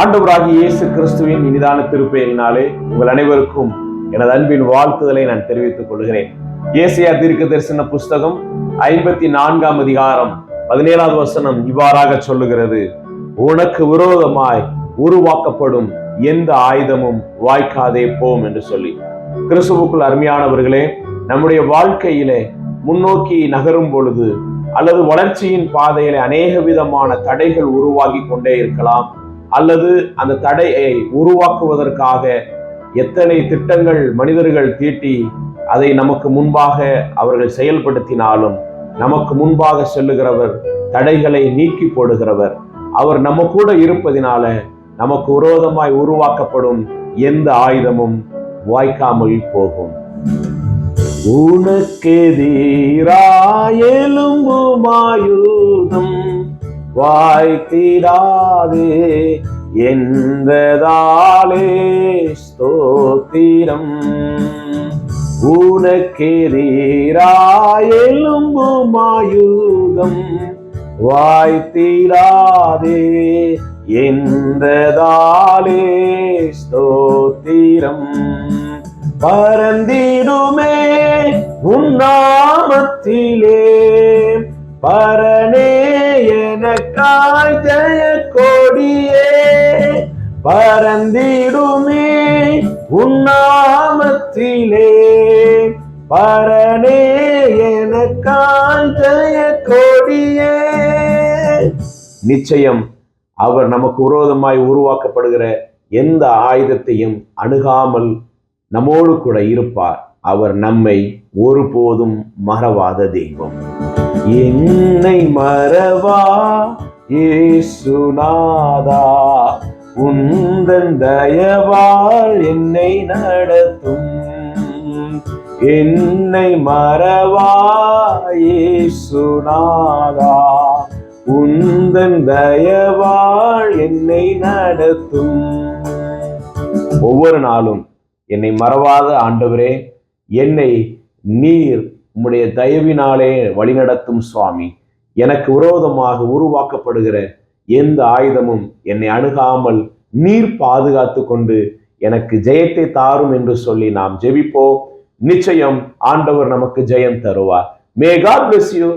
ஆண்டவராகிய இயேசு கிறிஸ்துவின் இனிதான திருப்பெயரினாலே உங்கள் அனைவருக்கும் எனது அன்பின் வாழ்த்துதலை நான் தெரிவித்துக் கொள்கிறேன். ஏசாயா தீர்க்க தரிசன புஸ்தகம் 54ஆம் அதிகாரம் 17வது வசனம் இவ்வாறாக சொல்லுகிறது: உனக்கு விரோதமாய் உருவாக்கப்படும் எந்த ஆயுதமும் வாய்க்காதே போம் என்று சொல்லி. கிறிஸ்துவுக்குள் அருமையானவர்களே, நம்முடைய வாழ்க்கையிலே முன்னோக்கி நகரும் பொழுது அல்லது வளர்ச்சியின் பாதையிலே அநேக விதமான தடைகள் உருவாகி கொண்டே இருக்கலாம். அல்லது அந்த தடையை உருவாக்குவதற்காக எத்தனை திட்டங்கள் மனிதர்கள் தீட்டி அதை நமக்கு முன்பாக அவர்கள் செயல்படுத்தினாலும், நமக்கு முன்பாக செல்லுகிறவர், தடைகளை நீக்கி போடுகிறவர். அவர் நம்ம கூட இருப்பதினால நமக்கு விரோதமாய் உருவாக்கப்படும் எந்த ஆயுதமும் வாய்க்காமல் போகும். உனக்கெதிராய் எழும்பும் ஆயுதம் வாய்த்திடாதே என்றதாலே ஸ்தோத்திரம். உனக்கெதிராய் எழும்பும் ஆயுதம் வாய்த்திடாதே என்றதாலே ஸ்தோத்திரம். பரந்திடுமே உன் நாமத்திலே, பரனே எனக்காய் ஜெய கொடியே. பரந்திடுமே உன் நாமத்திலே, பரனே எனக்காய் ஜெய கொடியே. நிச்சயம் அவர் நமக்கு விரோதமாய் உருவாக்கப்படுகிற எந்த ஆயுதத்தையும் அணுகாமல் நம்மோடு கூட இருப்பார். அவர் நம்மை ஒருபோதும் மறவாத தெய்வம். என்னை மறவா இயேசுநாதா, உந்தன் தயவால் என்னை நடத்தும். என்னை மறவா இயேசுநாதா, உந்தன் தயவால் என்னை நடத்தும். ஒவ்வொரு நாளும் என்னை மறவாத ஆண்டவரே, என்னை நீர் உம்முடைய தயவினாலே வழிநடத்தும் சுவாமி. எனக்கு விரோதமாக உருவாக்கப்படுகிற எந்த ஆயுதமும் என்னை அணுகாமல் நீர் பாதுகாத்து கொண்டு எனக்கு ஜெயத்தை தாரும் என்று சொல்லி நாம் ஜெபிப்போம். நிச்சயம் ஆண்டவர் நமக்கு ஜெயம் தருவார். May God bless you.